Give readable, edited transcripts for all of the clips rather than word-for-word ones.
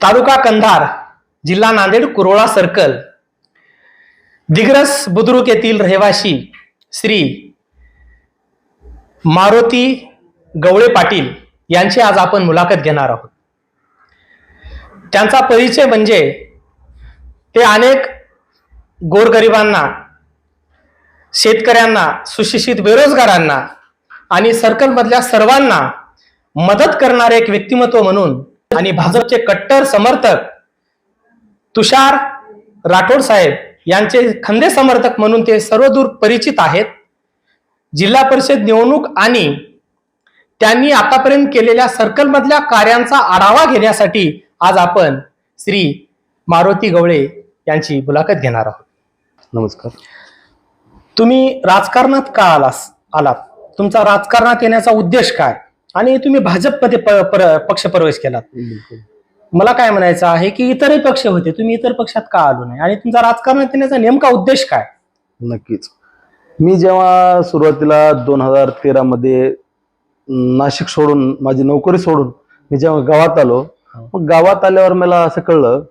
तालुका कंधार, जिल्हा नांदेड, कुरोळा सर्कल, दिग्रस बुद्रुक येथील रहिवासी श्री मारुती गवळे पाटील यांची आज आपण मुलाखत घेणार आहोत. त्यांचा परिचय म्हणजे ते अनेक गोरगरिबांना, शेतकऱ्यांना, सुशिक्षित बेरोजगारांना आणि सर्कलमधल्या सर्वांना मदत करणारे एक व्यक्तिमत्व म्हणून आणि भाजपचे कट्टर समर्थक तुषार राठोड साहेब यांचे खंदे समर्थक म्हणून ते सर्वदूर परिचित आहेत. जिल्हा परिषद निवडणूक आणि त्यांनी आतापर्यंत केलेल्या सर्कलमधल्या कार्यांचा आढावा घेण्यासाठी आज आपण श्री मारुती गवळे यांची मुलाखत घेणार आहोत. नमस्कार. तुम्ही राजकारणात का आलात? तुमचा राजकारणात येण्याचा उद्देश काय आणि तुम्ही भाजपमध्ये पक्षप्रवेश केलात? मला काय म्हणायचं आहे की इतरही पक्ष होते, तुम्ही इतर पक्षात का आलो नाही आणि तुमचा राजकारणात येण्याचा नेमका उद्देश काय? नक्कीच. मी जेव्हा सुरुवातीला 2013 मध्ये नाशिक सोडून, माझी नोकरी सोडून मी जेव्हा गावात आलो, मग गावात आल्यावर मला असं कळलं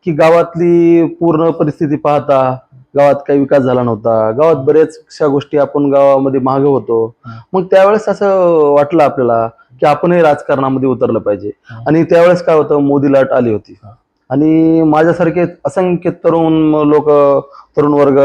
की गावातली पूर्ण परिस्थिती पाहता गावात काही विकास झाला नव्हता. गावात बऱ्याचशा गोष्टी आपण गावामध्ये मागे होतो. मग त्यावेळेस असं वाटलं आपल्याला की आपणही राजकारणामध्ये उतरलं पाहिजे. आणि त्यावेळेस काय होतं, मोदी लाट आली होती आणि माझ्यासारखे असंख्य तरुण वर्ग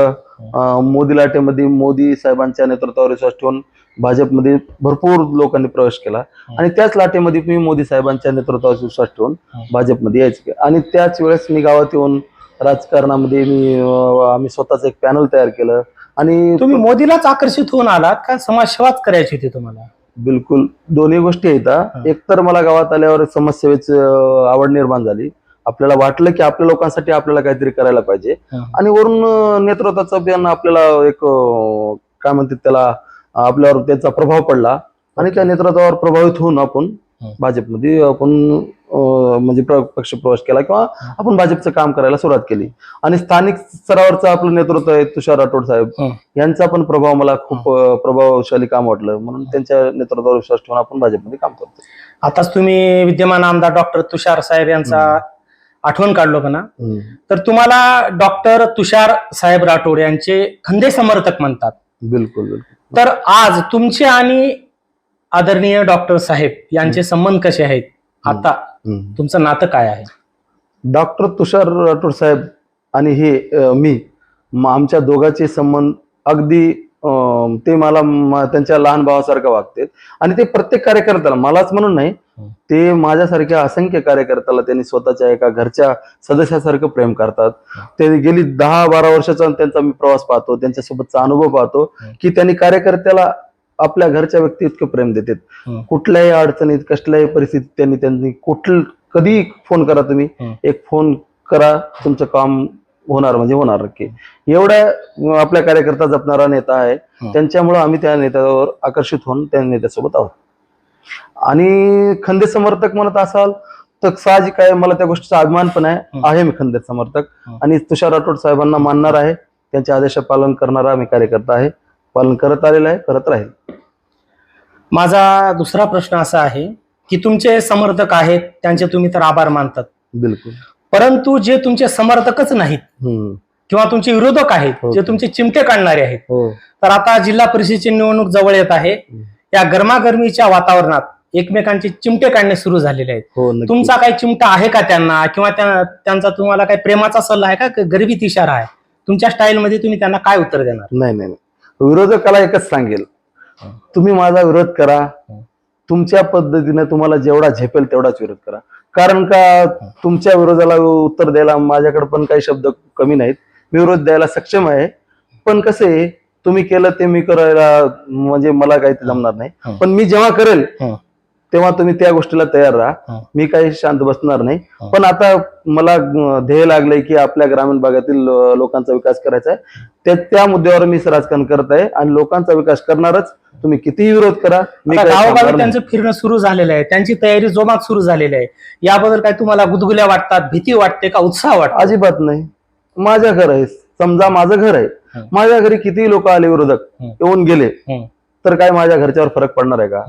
मोदी लाटेमध्ये, मोदी साहेबांच्या नेतृत्वावर विश्वास ठेवून भाजपमध्ये भरपूर लोकांनी प्रवेश केला आणि त्याच लाटेमध्ये मी मोदी साहेबांच्या नेतृत्वावर विश्वास ठेवून भाजपमध्ये यायचे. आणि त्याच वेळेस मी गावात येऊन राजकारणामध्ये आम्ही स्वतःच एक पॅनल तयार केलं. आणि तुम्ही मोदीलाच आकर्षित होऊन आलात का समाजसेवाच करायची होती तुम्हाला? बिलकुल दोन्ही गोष्टी आहेत. एक तर मला गावात आल्यावर समाजसेवेची आवड निर्माण झाली. आपल्याला वाटलं की आपल्या लोकांसाठी आपल्याला काहीतरी करायला पाहिजे आणि वरून नेतृत्वाचा पण आपल्याला एक काय म्हणतात त्याला, आपल्यावर त्याचा प्रभाव पडला आणि त्या नेतृत्वावर प्रभावित होऊन आपण भाजपमध्ये म्हणजे पक्ष प्रवेश केला किंवा आपण भाजपचं काम करायला सुरुवात केली. आणि स्थानिक स्तरावरचं आपलं नेतृत्व आहे तुषार राठोड साहेब, यांचा पण प्रभाव मला खूप प्रभावशाली काम वाटलं, म्हणून त्यांच्या नेतृत्वावर विश्वास ठेवून आपण भाजपमध्ये काम करतो. आताच तुम्ही विद्यमान आमदार डॉक्टर तुषार साहेब यांचा आठवण काढलो का ना, तर तुम्हाला डॉक्टर तुषार साहेब राठोड यांचे खंदे समर्थक म्हणतात. बिलकुल बिलकुल. तर आज तुमचे आणि आदरणीय डॉक्टर साहेब यांचे संबंध कसे आहेत? आता तुमचं नातं काय आहे? डॉक्टर तुषार राठोड साहेब आणि हे मी, आमच्या दोघांचे संबंध अगदी ते मला त्यांच्या लहान भावासारखं वागतात आणि ते प्रत्येक कार्यकर्त्याला, मलाच म्हणून नाही, ते माझ्यासारख्या असंख्य कार्यकर्त्याला त्यांनी स्वतःच्या एका घरच्या सदस्यासारखं प्रेम करतात. ते गेली 10-12 वर्षाचा त्यांचा मी प्रवास पाहतो, त्यांच्यासोबतचा अनुभव पाहतो की त्यांनी कार्यकर्त्याला आपल्या घरच्या व्यक्ती इतकं प्रेम देतात. कुठल्याही अडचणीत, कसल्याही परिस्थितीत त्यांनी कधी फोन करा, तुम्ही एक फोन करा, तुमचं काम होणार म्हणजे होणार नक्की. एवढ्या आपल्या कार्यकर्ता जपणारा नेता आहे. त्यांच्यामुळे आम्ही त्या नेत्यावर आकर्षित होऊन त्या नेत्यासोबत आहोत. आणि खंदे समर्थक म्हणत असाल तर साहजिक आहे, मला त्या गोष्टीचा अभिमान पण आहे. मी खंदे समर्थक आणि तुषार राठोड साहेबांना मानणार आहे, त्यांच्या आदेशाचे पालन करणारा आम्ही कार्यकर्ता आहे, पालन करत आलेला आहे, करत राहील. माझा दुसरा प्रश्न असा आहे की तुमचे समर्थक आहेत, त्यांचे तुम्ही तर आभार मानतात. बिलकुल. परंतु जे तुमचे समर्थकच नाहीत किंवा तुमचे विरोधक आहेत, जे तुमचे चिमटे काढणारे आहेत, तर आता जिल्हा परिषदेची निवडणूक जवळ येत आहे. या गरमागरमीच्या वातावरणात एकमेकांचे चिमटे काढणे सुरू झालेले आहेत. तुमचा काही चिमटा आहे का त्यांना, किंवा त्यांचा तुम्हाला काही प्रेमाचा सल्ला आहे का, गरिबीत इशारा आहे? तुमच्या स्टाईल मध्ये तुम्ही त्यांना काय उत्तर देणार? नाही, विरोधकाला एकच सांगेल, तुम्ही माझा विरोध करा, तुमच्या पद्धतीने तुम्हाला जेवढा झेपेल तेवढाच विरोध करा. कारण का तुमच्या विरोधाला उत्तर द्यायला माझ्याकडे पण काही शब्द कमी नाहीत, मी विरोध द्यायला सक्षम आहे. पण कसं आहे, तुम्ही केलं ते मी करायला म्हणजे मला काही जमणार नाही. पण मी जेव्हा करेल तेव्हा तुम्ही त्या गोष्टीला तयार राहा, मी काही शांत बसणार नाही. पण आता मला ध्येय लागलंय की आपल्या ग्रामीण भागातील लोकांचा विकास करायचा आहे, त्या मुद्द्यावर मी राजकारण करत आहे आणि लोकांचा विकास करणारच. तुम्ही कितीही विरोध करा. मी गावोगावी त्यांचं फिरणं सुरू झालेलं आहे, त्यांची तयारी जोमात सुरू झालेली आहे. याबद्दल काय तुम्हाला गुदगुल्या वाटतात, भीती वाटते का उत्साह वाटतो? अजिबात नाही. माझं घर आहे, समजा माझं घर आहे, माझ्या घरी कितीही लोक आले, विरोधक येऊन गेले, तर काय माझ्या घरच्यावर फरक पडणार आहे का?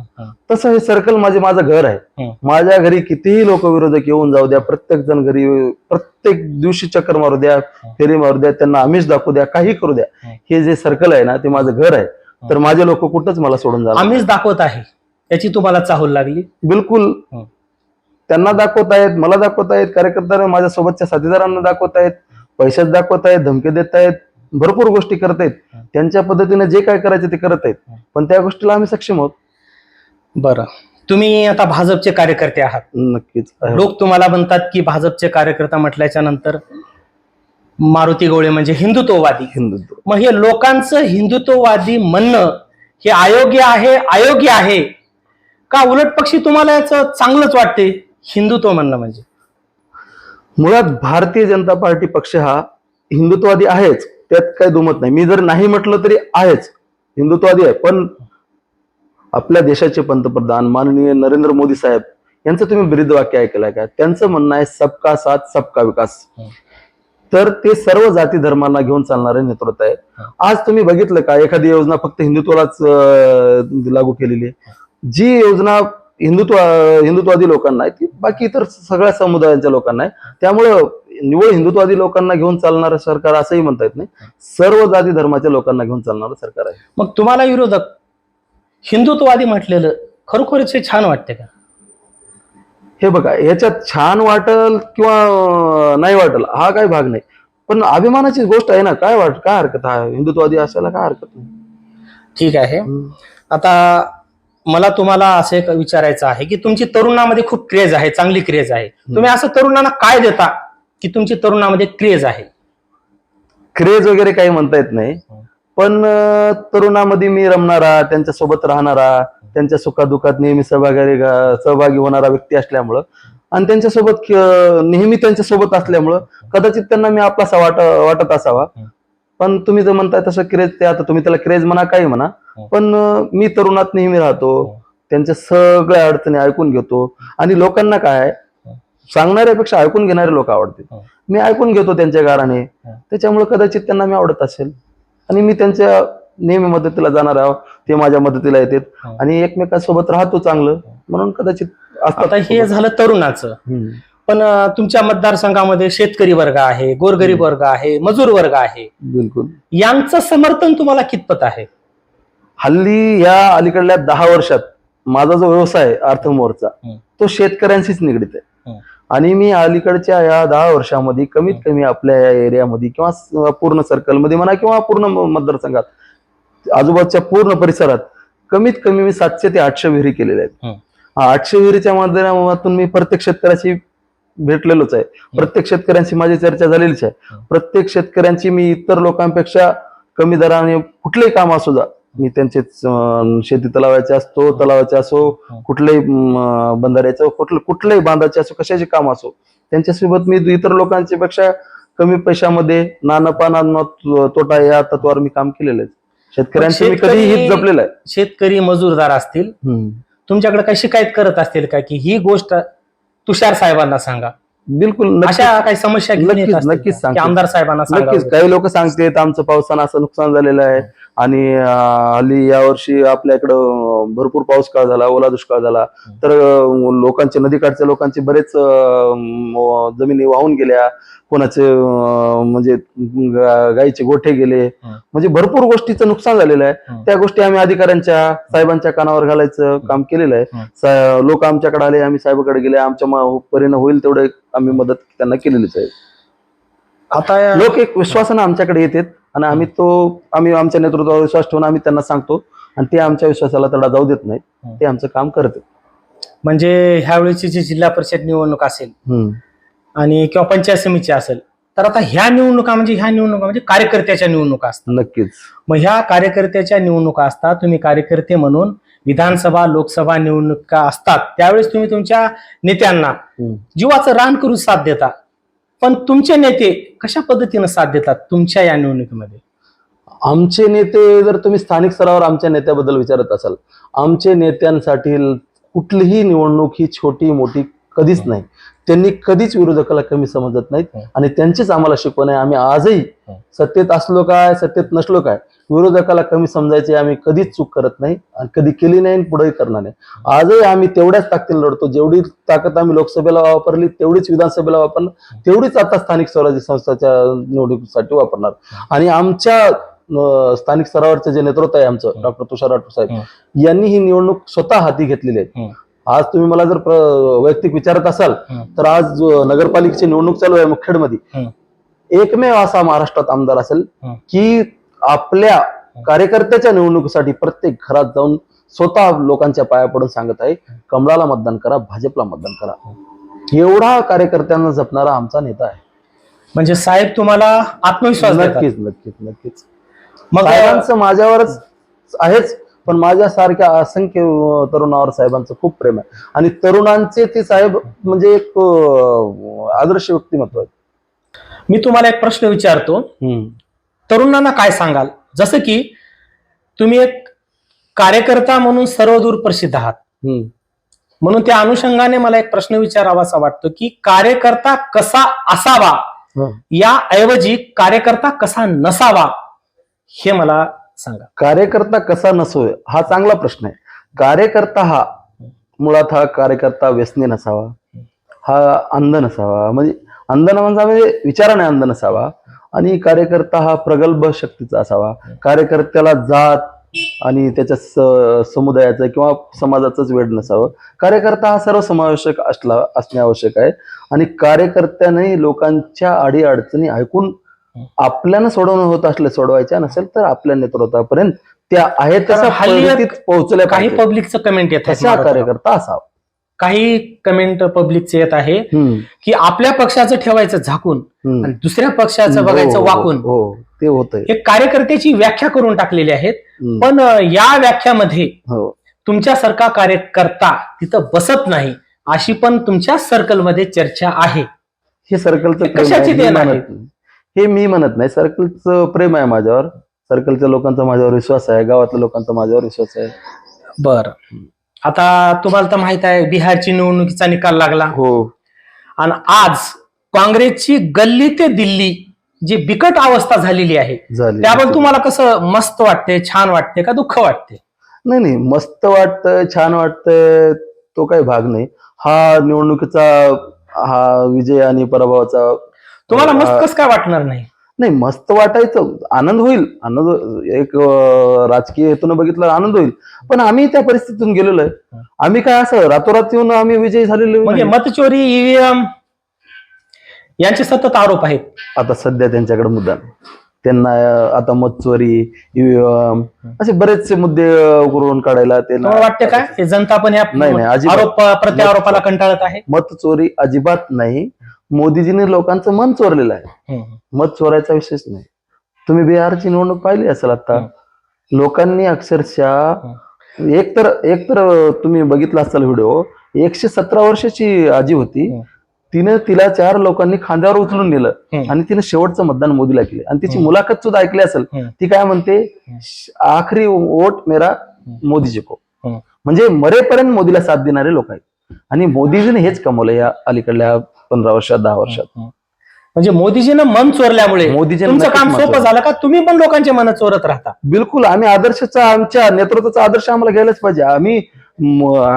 तसं हे सर्कल माझं घर आहे. हं. माझ्या घरी कितीही लोक विरोधक येऊन जाऊ द्या, प्रत्येक जण घरी प्रत्येक दिवशी चक्कर मारू द्या, फेरी मारू द्या, त्यांना आमिष दाखवू द्या, काही करू द्या, हे जे सर्कल आहे ना ते माझं घर आहे. तर माझे लोक कुठंच मला सोडून जाणार आम्हीच दाखवत आहे याची तुम्हाला चाहूल लागली? बिलकुल. त्यांना दाखवतायत, मला दाखवतायत, कार्यकर्त्यांना, माझ्या सोबतच्या साथीदारांना दाखवतायत, पैशात दाखवतायत, धमकी देतायत, भरपूर गोष्टी करतायत. त्यांच्या पद्धतीने जे काय करायचे ते करत आहेत, पण त्या गोष्टीला आम्ही सक्षम आहोत. बरं, तुम्ही आता भाजपचे कार्यकर्ते आहात. नक्कीच आहे. लोक तुम्हाला म्हणतात की भाजपचे कार्यकर्ता म्हटल्याच्या नंतर मारुती गवळे म्हणजे हिंदुत्ववादी. हिंदुत्व मग हे लोकांचं हिंदुत्ववादी म्हणणं हे अयोग्य आहे का उलट पक्षी तुम्हाला याचं चांगलंच वाटते हिंदुत्व म्हणणं म्हणजे? मुळात भारतीय जनता पार्टी पक्ष हा हिंदुत्ववादी आहेच, त्यात काही दुमत नाही. मी जर नाही म्हटलं तरी आहेच, हिंदुत्ववादी आहे. पण आपल्या देशाचे पंतप्रधान माननीय नरेंद्र मोदी साहेब यांचं तुम्ही ब्रीदवाक्य ऐकलंय का? त्यांचं म्हणणं आहे सबका साथ सबका विकास. तर ते सर्व जाती धर्मांना घेऊन चालणारे नेतृत्व आहे. आज तुम्ही बघितलं का एखादी योजना फक्त हिंदुत्वालाच लागू केलेली आहे? जी योजना हिंदुत्ववादी लोकांना आहे ती बाकी इतर सगळ्या समुदायांच्या लोकांना आहे. त्यामुळं निवळ हिंदुत्ववादी लोकांना घेऊन चालणारं सरकार असंही म्हणता येत नाही, सर्व जाती धर्माच्या लोकांना घेऊन चालणारं सरकार आहे. मग तुम्हाला विरोधक हिंदुत्ववादी म्हटलेलं खरोखरच हे छान वाटते का? हे बघा, याच्यात छान वाटल किंवा नाही वाटल हा काही भाग नाही, पण अभिमानाची गोष्ट आहे ना. काय हरकत आहे हिंदुत्ववादी असायला? काय हरकत नाही. ठीक आहे. आता मला तुम्हाला असं एक विचारायचं आहे की तुमची तरुणामध्ये खूप क्रेज आहे, चांगली क्रेज आहे. तुम्ही असं तरुणांना काय देता की तुमची तरुणामध्ये क्रेज आहे? क्रेज वगैरे काही म्हणता येत नाही, पण तरुणामध्ये मी रमणारा, त्यांच्यासोबत राहणारा, त्यांच्या सुखादुखात नेहमी सहभागी होणारा व्यक्ती असल्यामुळं आणि त्यांच्यासोबत नेहमी त्यांच्यासोबत असल्यामुळं कदाचित त्यांना मी आपलासा वाटत असावा. पण तुम्ही जर म्हणताय तसं क्रेज, ते आता तुम्ही त्याला क्रेज म्हणा काही म्हणा, पण मी तरुणात नेहमी राहतो, त्यांच्या सगळ्या अडचणी ऐकून घेतो आणि लोकांना काय सांगणाऱ्यापेक्षा ऐकून घेणारे लोक आवडतील. मी ऐकून घेतो त्यांच्या गाराने, त्याच्यामुळे कदाचित त्यांना मी आवडत असेल आणि मी त्यांच्या नेहमी मदतीला जाणार आहोत, ते माझ्या मदतीला येतात आणि एकमेकांसोबत राहतो चांगलं, म्हणून कदाचित आता हे झालं तरुणाचं. पण तुमच्या मतदारसंघामध्ये शेतकरी वर्ग आहे, गोरगरीब वर्ग आहे, मजूर वर्ग आहे. बिलकुल. यांचं समर्थन तुम्हाला कितपत आहे? हल्ली या अलीकडल्या 10 वर्षात माझा जो व्यवसाय आहे अर्थमोरचा, तो शेतकऱ्यांशीच निगडीत आहे. आणि मी अलीकडच्या या 10 वर्षामध्ये कमीत कमी आपल्या या एरियामध्ये किंवा पूर्ण सर्कलमध्ये म्हणा किंवा पूर्ण मतदारसंघात आजूबाजूच्या पूर्ण परिसरात कमीत कमी मी 700 ते 800 विहिरी केलेल्या आहेत. 800 विहिरीच्या माध्यमातून मी प्रत्येक शेतकऱ्याशी भेटलेलोच आहे, प्रत्येक शेतकऱ्यांशी माझी चर्चा झालेलीच आहे. प्रत्येक शेतकऱ्यांची मी इतर लोकांपेक्षा कमी दराने कुठलेही काम असू द्या, मी त्यांचे शेती तलावाचे असो, कुठलेही बंधाऱ्याचं कुठलेही बांधाचे असो, कशाचे काम असो, त्यांच्यासोबत मी इतर लोकांच्या पेक्षा कमी पैशामध्ये ना नफा ना तोटा या तत्वावर मी काम केलेलं आहे. शेतकऱ्यांचे मी कधीही हित जपलेलं आहे. शेतकरी मजूरदार असतील, तुमच्याकडे काही शिकायत करत असतील का की ही गोष्ट तुषार साहेबांना सांगा? बिलकुल. अशा काही समस्या नक्कीच सांगते. आमदार साहेबांना सांगा. नक्कीच. काही लोक सांगतात आमचं पावसानं असं नुकसान झालेलं आहे आणि हल्ली यावर्षी आपल्या इकडं भरपूर पाऊस काळ झाला, ओला दुष्काळ झाला, तर लोकांचे, नदीकाठच्या लोकांचे बरेच जमिनी वाहून गेल्या, कोणाचे म्हणजे गाईचे गोठे गेले, म्हणजे भरपूर गोष्टीचं नुकसान झालेलं आहे. त्या गोष्टी आम्ही अधिकाऱ्यांच्या, साहेबांच्या कानावर घालायचं काम केलेलं आहे. लोक आमच्याकडे आले, आम्ही साहेबांकडे गेले, आमच्या परीने होईल तेवढे आम्ही मदत त्यांना केलेलीच आहे. आता लोक एक विश्वासानं आमच्याकडे येतात आणि आम्ही आमच्या नेतृत्वावर विश्वास ठेवून आम्ही त्यांना सांगतो आणि ते आमच्या विश्वासाला तडा जाऊ देत नाहीत, ते आमचं काम करतात. म्हणजे ह्या वेळेची जी जिल्हा परिषद निवडणूक असेल आणि किंवा पंचायत समिती असेल, तर आता ह्या निवडणुका म्हणजे कार्यकर्त्याच्या निवडणुका असतात. नक्कीच. मग ह्या कार्यकर्त्याच्या निवडणुका असतात, तुम्ही कार्यकर्ते म्हणून विधानसभा, लोकसभा निवडणुका असतात, त्यावेळेस तुम्ही तुमच्या नेत्यांना जीवाचं रान करून साथ देता. पण तुमचे नेते कशा पद्धतीने साथ देतात तुमच्या या निवडणुकीमध्ये? आमचे नेते, जर तुम्ही स्थानिक स्तरावर आमच्या नेत्याबद्दल विचारत असाल, आमचे नेत्यांसाठी कुठलीही निवडणूक ही छोटी मोठी कधीच नाही. त्यांनी कधीच विरोधकाला कमी समजत नाहीत आणि त्यांचीच आम्हाला शिकवण आहे. आम्ही आजही सत्तेत असलो काय सत्तेत नसलो काय विरोधकाला कमी समजायचे आम्ही कधीच चूक करत नाही आणि कधी केली नाही आणि पुढेही करणार नाही. आजही आम्ही तेवढ्याच ताकदीने लढतो. जेवढी ताकद आम्ही लोकसभेला वापरली तेवढीच विधानसभेला वापरली, तेवढीच आता स्थानिक स्वराज्य संस्थाच्या निवडणुकीसाठी वापरणार. आणि आमच्या स्थानिक स्तरावरचे जे नेतृत्व आहे आमचं डॉक्टर तुषार राठोड साहेब यांनी ही निवडणूक स्वतः हाती घेतलेली आहे. आज तुम्ही मला जर वैयक्तिक विचारत असाल तर आज नगरपालिकेची निवडणूक चालू आहे मुखेडमध्ये, एकमेव असा महाराष्ट्रात आमदार असेल की आपल्या कार्यकर्त्याच्या निवडणुकीसाठी प्रत्येक घरात जाऊन स्वतः लोकांच्या पाया पडून सांगत आहे कमळाला मतदान करा, भाजपला मतदान करा. एवढा कार्यकर्त्यांना जपणारा आमचा नेता आहे. म्हणजे साहेब तुम्हाला आत्मविश्वास देतात. नक्कीच नक्कीच नक्कीच. मग साहेबांचं माझ्यावरच आहेच, पण माझ्यासारख्या असंख्य तरुणावर साहेबांचं खूप प्रेम आहे आणि तरुणांचे ते साहेब म्हणजे एक आदर्श व्यक्तिमत्व आहे. मी तुम्हाला एक प्रश्न विचारतो, तरुणांना काय सांगाल? जसं की तुम्ही एक कार्यकर्ता म्हणून सर्वदूर प्रसिद्ध आहात, म्हणून त्या अनुषंगाने मला एक प्रश्न विचारावासा वाटतो की कार्यकर्ता कसा असावा या ऐवजी कार्यकर्ता कसा नसावा हे मला सांगा. कार्यकर्ता कसा नसावा हा चांगला प्रश्न आहे. कार्यकर्ता हा मुळात हा कार्यकर्ता व्यसनी नसावा, हा अंध नसावा, म्हणजे अंध म्हणजे विचाराने अंध नसावा आणि कार्यकर्ता हा प्रगल्भ शक्तीचा असावा. कार्यकर्त्याला जात आणि त्याच्या समुदायाचं किंवा समाजाचंच वेळ नसावं. कार्यकर्ता हा सर्वसमावेशक असणे आवश्यक आहे आणि कार्यकर्त्याने लोकांच्या अडीअडचणी ऐकून आपल्याला सोडवणं होत असले सोडवायच्या नसेल तर आपल्या नेतृत्वापर्यंत त्या आहेत तसं पोहोचल्या. काही पब्लिकचं कमेंट येत तसा कार्यकर्ता असावा. काही कमेंट पब्लिकचे येत आहे की आपल्या पक्षाचं ठेवायचं झाकून आणि दुसऱ्या पक्षाचं बघायचं वाकून. ते होतंय. हे कार्यकर्त्याची व्याख्या करून टाकलेली आहेत, पण या व्याख्यामध्ये तुमच्यासारखा कार्यकर्ता तिथं बसत नाही अशी पण तुमच्या सर्कलमध्ये चर्चा आहे. हे सर्कलचं कशाची देण आहे हे मी म्हणत नाही. सर्कलचं प्रेम आहे माझ्यावर, सर्कलच्या लोकांचा माझ्यावर विश्वास आहे, गावातल्या लोकांचा माझ्यावर विश्वास आहे. बर, आता तुम्हाला तर माहित आहे बिहारची निवडणुकीचा निकाल लागला. आणि आज काँग्रेसची गल्ली ते दिल्ली जी बिकट अवस्था झालेली आहे त्याबद्दल तुम्हाला कसं मस्त वाटते, छान वाटते का दुःख वाटते? नाही, मस्त वाटतंय, छान वाटतंय तो काही भाग नाही. हा निवडणुकीचा हा विजय आणि पराभवाचा तुम्हाला मस्त कसं काय वाटणार नाही? नाही, मस्त वाटायचं, आनंद होईल. आनंद एक राजकीय हेतून बघितलं आनंद होईल, पण आम्ही त्या परिस्थितीतून गेलेलो आहे. आम्ही काय असं रातोरात येऊन आम्ही विजयी झालेलो म्हणजे मतचोरी, ईव्हीएम यांचे सतत आरोप आहेत. आता सध्या त्यांच्याकडे मुद्दा त्यांना आता मतचोरी, ईव्हीएम असे बरेचसे मुद्दे करून काढायला ते वाटते काय हे जनता पण आरोप प्रत्यारोपाला कंटाळत आहे? मतचोरी अजिबात नाही. मोदीजीने लोकांचं मन चोरलेलं आहे. मत चोरायचा विषयच नाही. तुम्ही बिहारची निवडणूक पाहिली असेल आता, लोकांनी अक्षरशः एकतर तुम्ही बघितला असाल व्हिडिओ, 117 वर्षाची आजी होती, तिला 4 लोकांनी खांद्यावर उचलून नेलं आणि तिने शेवटचं मतदान मोदीला केलं आणि तिची मुलाखत सुद्धा ऐकली असेल. ती काय म्हणते, आखरी वोट मेरा मोदीजी को, म्हणजे मरेपर्यंत मोदीला साथ देणारे लोक आहेत आणि मोदीजीने हेच कमवलं या अलीकडल्या 15 वर्षात 10 वर्षात. म्हणजे मोदीजीनं मन चोरल्यामुळे तुमचं काम सोपं झालं का? तुम्ही पण लोकांचे मन चोरत राहता? बिलकुल. आम्ही आदर्शाचा, आमच्या नेतृत्वाचा आदर्श आम्हाला घ्यायलाच पाहिजे. आम्ही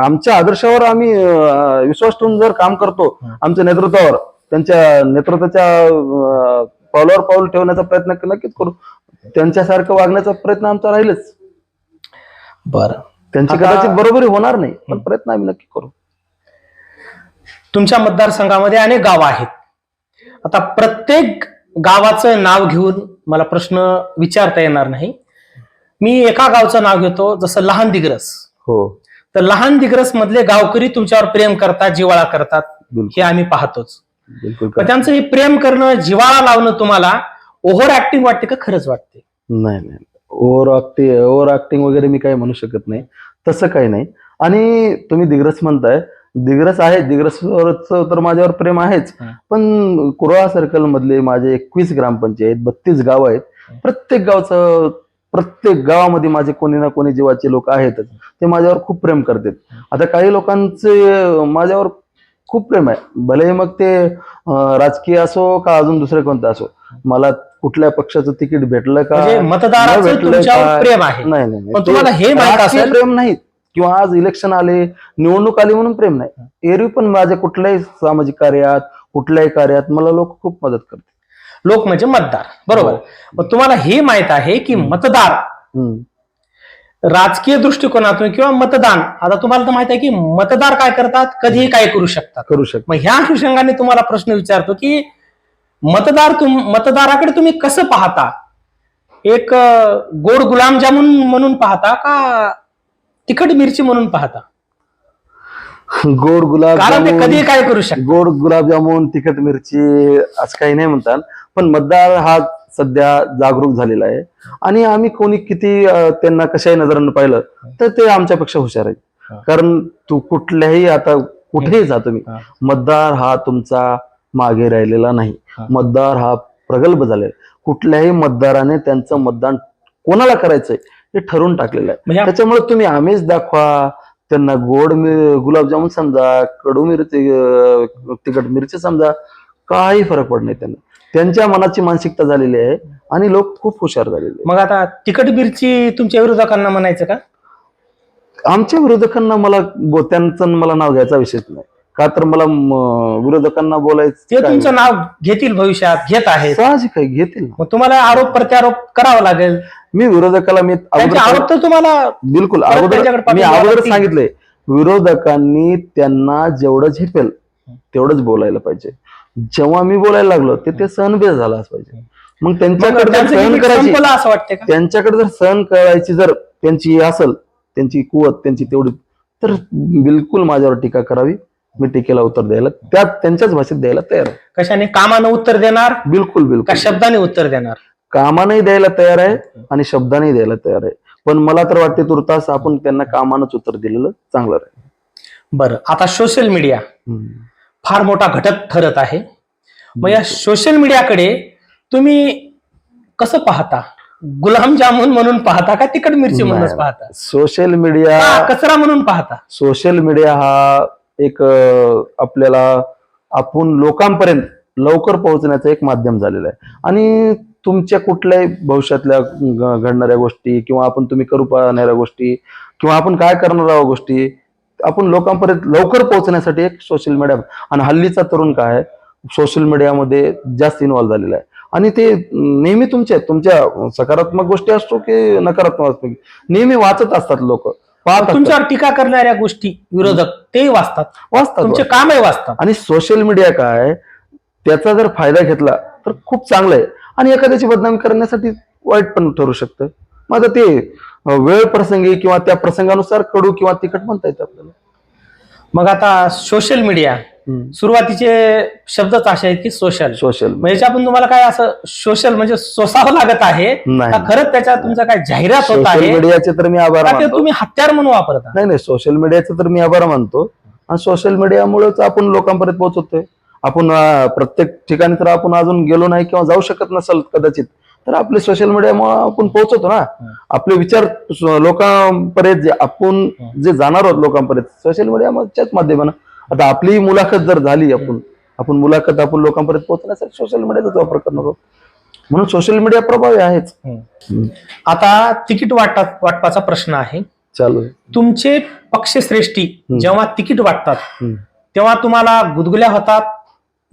आमच्या आदर्शावर आम्ही विश्वास ठेवून जर काम करतो, आमच्या नेतृत्वावर, त्यांच्या नेतृत्वाच्या पावलावर पाऊल ठेवण्याचा प्रयत्न नक्कीच करू. त्यांच्यासारखं वागण्याचा प्रयत्न आमचा राहीलच. बरं, त्यांची कदाचित बरोबरी होणार नाही, पण प्रयत्न आम्ही नक्की करू. तुमच्या मतदारसंघामध्ये अनेक गावं आहेत. आता प्रत्येक गावाचं नाव घेऊन मला प्रश्न विचारता येणार नाही. मी एका गावचं नाव घेतो, जसं लहान दिग्रस. तर लहान दिग्रस मधले गावकरी तुमच्यावर प्रेम करतात, जिव्हाळा करतात, हे आम्ही पाहतोच. त्यांचं हे प्रेम करणं, जिव्हाळा लावणं तुम्हाला ओव्हर ऍक्टिंग वाटते का खरंच वाटते? नाही, ओव्हर ऍक्टिंग वगैरे मी काही म्हणू शकत नाही, तसं काही नाही. आणि तुम्ही दिग्रस म्हणताय, दिग्रस आहे, दिग्रसवरच तर माझ्यावर प्रेम आहेच, पण कुरळा सर्कल मधले माझे 21 ग्रामपंचायत, 32 गाव आहेत. प्रत्येक गावामध्ये माझे कोणी ना कोणी जीवाचे लोक आहेतच. ते माझ्यावर खूप प्रेम करतात. आता काही लोकांचे माझ्यावर खूप प्रेम आहे. भले मग ते राजकीय असो का अजून दुसरे कोणतं असो, मला कुठल्या पक्षाचं तिकीट भेटलं का म्हणजे न मतदाराचं भेटलं तुमच्यावर का, प्रेम आहे. नाही नाही नाही. पण ते तुम्हाला हे माहित राजकीय असेल प्रेम नाही किंवा आज इलेक्शन आले, निवडणूक आली म्हणून प्रेम नाही. एरवी पण माझ्या कुठल्याही सामाजिक कार्यात, कुठल्याही कार्यात मला लोक खूप मदत करतात. लोक म्हणजे मतदार, बरोबर. हो. मग तुम्हाला हे माहित आहे की मतदार हम्म. राजकीय दृष्टिकोनातून किंवा मतदान, आता तुम्हाला तर माहित आहे की मतदार काय करतात, कधीही काय करू शकतात. करू शकतो. मग ह्या अनुषंगाने तुम्हाला प्रश्न विचारतो की मतदाराकडे तुम्ही कसं पाहता? एक गोड गुलामजामुन म्हणून पाहता का तिखट मिरची म्हणून पाहता? गोड कारण ते गुलाबजामुन, कधी काय करू शकतात. गोड गुलाबजामुन, तिखट मिरची असं काही नाही म्हणतात. पण मतदार हा सध्या जागरूक झालेला आहे आणि आम्ही कोणी किती त्यांना कशाही नजरानं पाहिलं तर ते आमच्यापेक्षा हुशार आहेत. कारण तू कुठल्याही आता कुठेही जा तुम्ही, मतदार हा तुमचा मागे राहिलेला नाही. मतदार हा प्रगल्भ झालेला. कुठल्याही मतदाराने त्यांचं मतदान कोणाला करायचंय हे ठरवून टाकलेलं आहे. म्हणजे त्याच्यामुळे तुम्ही आमिष दाखवा, त्यांना गोड गुलाबजामुन समजा, कडू मिरची तिखट मिरची समजा, काही फरक पडत नाही त्यांना. त्यांच्या मनाची मानसिकता झालेली आहे आणि लोक खूप हुशार झालेले आहेत. मग आता तिखट मिरची तुमच्या विरोधकांना म्हणायचं का? आमच्या विरोधकांना त्यांचं मला नाव घ्यायचा विषयच नाही. का तर मला विरोधकांना बोलायचं ते काय? तुमचं नाव घेतील, भविष्यात घेत आहेत. साहजिक आहे, घेतील ना. मग तुम्हाला आरोप प्रत्यारोप करावा लागेल. मी विरोधकाला त्यांचे आरोप तर तुम्हाला बिलकुल परत त्यांच्याकडे मी पाठवून अगोदर द्यावं सांगितलंय, विरोधकांनी त्यांना जेवढं झेपेल तेवढंच बोलायला पाहिजे. जेव्हा मी बोलायला लागलो ते सहनबेज झाला असं पाहिजे. मग मग त्यांच्याकडे जर त्यांचं सहन limit करायची, संपलं असं वाटतं का? त्यांच्याकडे जर सहन करायची जर त्यांची असेल, त्यांची कुवत त्यांची तेवढी, तर बिलकुल माझ्यावर टीका करावी. मी टीकेला उत्तर द्यायला त्यांच्याच भाषेत द्यायला तयार आहे. कशाने? कामानं उत्तर देणार बिलकुल का बिलकुल. शब्दाने उत्तर देणार? कामानंही द्यायला तयार आहे आणि शब्दानेही द्यायला तयार आहे. पण मला तर वाटते तुर्तास आपण त्यांना कामानंच उत्तर दिलेलं चांगलं आहे. बरं, आता सोशल मीडिया फार मोठा घटक ठरत आहे. मग या सोशल मीडियाकडे तुम्ही कसं पाहता? गुलामजामुन म्हणून पाहता का तिखट मिरची म्हणूनच पाहता? सोशल मीडिया, का कचरा म्हणून पाहता? सोशल मीडिया हा एक आपल्याला आपण लोकांपर्यंत लवकर पोहोचण्याचं एक माध्यम झालेलं आहे. आणि तुमच्या कुठल्याही भविष्यातल्या घडणाऱ्या गोष्टी किंवा तुम्ही करू पाहणाऱ्या गोष्टी किंवा आपण काय करणार आहोत गोष्टी आपण लोकांपर्यंत लवकर पोहोचण्यासाठी एक सोशल मीडिया. आणि हल्लीचा तरुण काय आहे, सोशल मीडियामध्ये जास्त इन्व्हॉल्व झालेला आहे आणि ते नेहमी तुमच्या सकारात्मक गोष्टी असतो की नकारात्मक असतो, नेहमी वाचत असतात लोक, पाहत तुमच्यावर टीका करणाऱ्या गोष्टी विरोधक ते वाचतात, तुमचे वाचतात. कामही वाचतात. आणि सोशल मीडिया काय, त्याचा जर फायदा घेतला तर खूप चांगलं आहे आणि एखाद्याची बदनामी करण्यासाठी वाईट पण ठरू शकतं. मग आता ते वेळ प्रसंगी किंवा त्या प्रसंगानुसार कडू किंवा तिखट म्हणता येतं आपल्याला. मग आता सोशल मीडिया सुरुवातीचे शब्दच असे आहेत की सोशल. म्हणजे याच्यातून तुम्हाला काय असं सोशल म्हणजे सोसावं लागत आहे का खरंच त्याच्यात तुमचा काय जाहिरात होत सोशल आहे मीडियाचे तर मी आभार का ते मानतो. तुम्ही हत्यार म्हणून वापरता? नाही, सोशल मीडियाचे तर मी आभार मानतो आणि सोशल मीडियामुळेच आपण लोकांपर्यंत पोहोचतोय. आपण प्रत्येक ठिकाणी तर आपण अजून गेलो नाही किंवा जाऊ शकत नसेल कदाचित, तर आपले सोशल मीडियामुळे आपण पोहोचतो ना. आपले विचार लोकांपर्यंत आपण जे जाणार आहोत लोकांपर्यंत सोशल मीडियाच्याच माध्यमानं. आता आपली मुलाखत जर झाली, आपण लोकांपर्यंत पोहोचण्यासाठी सोशल मीडियाचाच वापर करणार आहोत. म्हणून सोशल मीडिया प्रभावी आहेच. आता तिकीट वाटपाचा प्रश्न आहे चालू आहे. तुमचे पक्षश्रेष्ठी जेव्हा तिकीट वाटतात तेव्हा तुम्हाला गुदगुल्या होतात,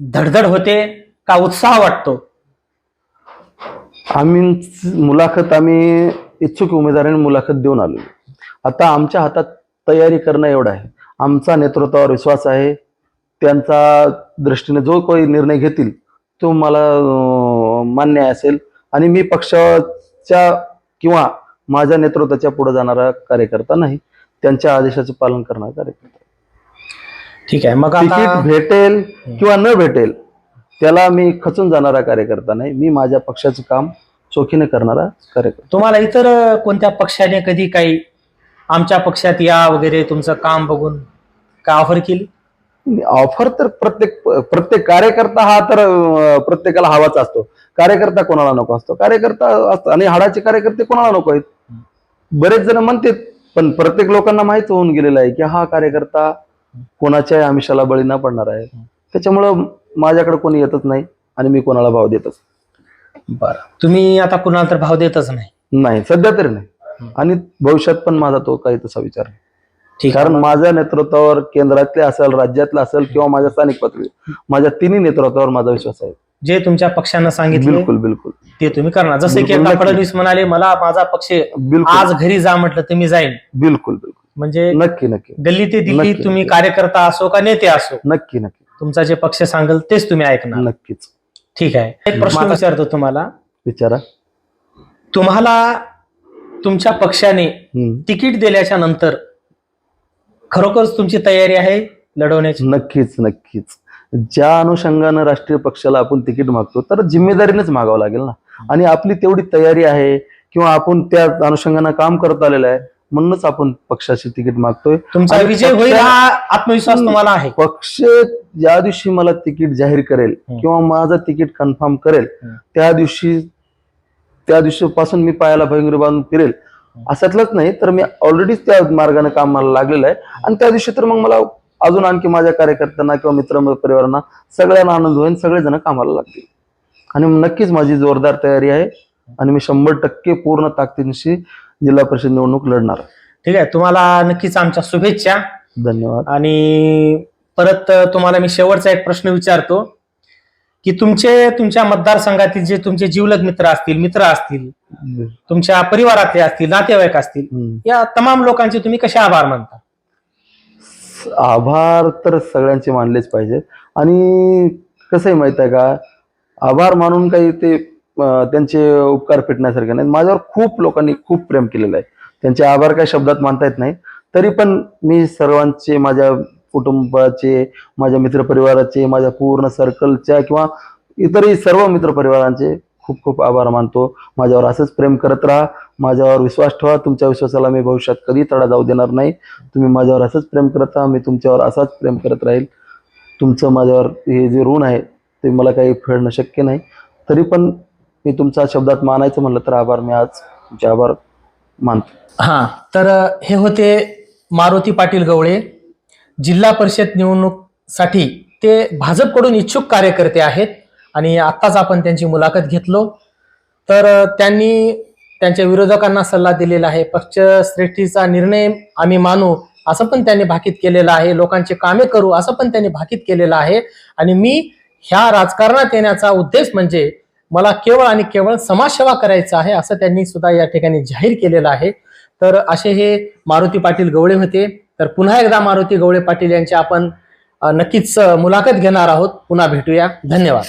धडधड होते का उत्साह वाटतो? आम्ही इच्छुक उमेदवारांनी मुलाखत देऊन आलो. आता आमच्या हातात तयारी करणं एवढं आहे. आमचा नेतृत्वावर विश्वास आहे. त्यांचा दृष्टीने जो काही निर्णय घेतील तो मला मान्य असेल आणि मी पक्षाच्या किंवा माझ्या नेतृत्वाच्या पुढे जाणारा कार्यकर्ता नाही, त्यांच्या आदेशाचे पालन करणारा कार्यकर्ता. ठीक आहे. मग तिकीट भेटेल किंवा न भेटेल त्याला मी खचून जाणारा कार्यकर्ता नाही. मी माझ्या पक्षाचं काम चोखीने करणारा कार्यकर्ता. तुम्हाला इतर कोणत्या पक्षाने कधी काही आमच्या पक्षात या वगैरे तुमचं काम बघून काय ऑफर केली? ऑफर तर प्रत्येक कार्यकर्ता हा तर प्रत्येकाला हवाच असतो. कार्यकर्ता कोणाला नको असतो? कार्यकर्ता असतो आणि हाडाचे कार्यकर्ते कोणाला नको आहेत? बरेच जण म्हणतात, पण प्रत्येक लोकांना माहित होऊन गेलेलं आहे की हा कार्यकर्ता कोणाच्याही आमिषाला बळी न पडणार आहे. त्याच्यामुळं माझ्याकडे कोणी येतच नाही आणि मी कोणाला भाव देतच बरं, तुम्ही आता कुणाला तर भाव देतच नाही? नाही, सध्या तरी नाही. आणि भविष्यात पण माझा तो काही तसा विचार नाही. ठीक आहे. कारण माझ्या नेतृत्वावर केंद्रातले असेल, राज्यातलं असेल किंवा माझ्या स्थानिक पातळी, माझ्या तिन्ही नेतृत्वावर माझा विश्वास आहे. जे तुमच्या पक्षानं सांगितलं बिलकुल बिलकुल ते तुम्ही करणार. जसे की बिलकुल, आता नक्की. फडणवीस म्हणाले मला माझा पक्ष बिलकुल आज घरी जा म्हटलं तुम्ही जाईल. बिलकुल बिलकुल म्हणजे नक्की नक्की गल्ली ते दिल्ली नक्की, तुम्ही नक्की. कार्यकर्ता असो का नेते असो, नक्की नक्की तुमचा जे पक्ष सांगेल तेच तुम्ही ऐकणार. नक्कीच. ठीक आहे. एक प्रश्न माझा- विचारतो तुम्हाला. विचारा. तुम्हाला तुमच्या पक्षाने हम्म. तिकीट दिल्याच्या नंतर खरोखरच तुमची तयारी आहे लढवण्याची? नक्कीच नक्कीच. ज्या अनुषंगानं राष्ट्रीय पक्षाला आपण तिकीट मागतो तर जिम्मेदारीनेच मागावं लागेल ना. आणि आपली तेवढी तयारी आहे किंवा आपण त्या अनुषंगानं काम करत आलेलं आहे म्हणूनच आपण पक्षाची तिकीट मागतोय. तुमचा आणि विजय होईल पक्षा- हा आत्मविश्वास तुम्हाला आहे? पक्ष ज्या दिवशी मला तिकीट जाहीर करेल किंवा माझं तिकीट कन्फर्म करेल त्या दिवशीपासून मी पायाला भयंकर बांधून फिरेल असातलंच नाही, तर मी ऑलरेडीच त्या मार्गाने कामाला लागलेलं आहे. आणि त्या दिवशी तर मग मला अजून आणखी माझ्या कार्यकर्त्यांना किंवा मित्र परिवारांना सगळ्यांना आनंद होईल, सगळेजण कामाला लागतील. आणि नक्कीच माझी जोरदार तयारी आहे आणि मी 100% पूर्ण ताकदीनिशी जिल्हा परिषद निवडणूक लढणार. ठीक आहे. तुम्हाला नक्कीच आमच्या शुभेच्छा. धन्यवाद. आणि परत तुम्हाला मी शेवटचा एक प्रश्न विचारतो की तुमच्या मतदारसंघातील जे तुमचे जिवलग मित्र असतील, तुमच्या परिवारातले असतील, नातेवाईक असतील, या तमाम लोकांचे तुम्ही कसे आभार मानता? आभार तर सगळ्यांचे मानलेच पाहिजेत. आणि कसं आहे माहित आहे का, आभार मानून काही ते त्यांचे उपकार फिटण्यासारखे नाही. माझ्यावर खूप लोकांनी खूप प्रेम केलेलं आहे. त्यांचे आभार काही शब्दात मानता येत नाही. तरी पण मी सर्वांचे, माझ्या कुटुंबाचे, माझ्या मित्रपरिवाराचे, माझ्या पूर्ण सर्कलच्या किंवा इतरही सर्व मित्रपरिवारांचे खूप खूप आभार मानतो. माझ्यावर असंच प्रेम करत राहा, माझ्यावर विश्वास ठेवा. तुमच्या विश्वासाला मी भविष्यात कधी तडा जाऊ देणार नाही. तुम्ही माझ्यावर असंच प्रेम करत राहा, मी तुमच्यावर असाच प्रेम करत राहील. तुमचं माझ्यावर हे जे ऋण आहे ते मला काही फेडणं शक्य नाही. तरी पण मी तुमचा शब्दात मानायचं म्हणलं तर आभार, मी आज तुमचे आभार मानतो. हा, तर हे होते मारुती पाटील गवळे. जिल्हा परिषद निवडणूकसाठी ते भाजपकडून इच्छुक कार्यकर्ते आहेत आणि आत्ताच आपण त्यांची मुलाखत घेतलो. तर त्यांनी त्यांच्या विरोधकांना सल्ला दिलेला आहे. पक्षश्रेष्ठीचा निर्णय आम्ही मानू असं पण त्यांनी भाकीत केलेलं आहे. लोकांचे कामे करू असं पण त्यांनी भाकीत केलेलं आहे. आणि मी ह्या राजकारणात येण्याचा उद्देश म्हणजे मला केवळ आणि केवळ समाजसेवा करायचं आहे असं त्यांनी सुद्धा या ठिकाणी जाहीर केलेलं आहे. तर असे हे मारुती पाटील गवळे होते. तर पुन्हा एकदा मारुती गवळे पाटील यांची आपण नक्कीच मुलाखत घेणार आहोत. पुन्हा भेटूया. धन्यवाद.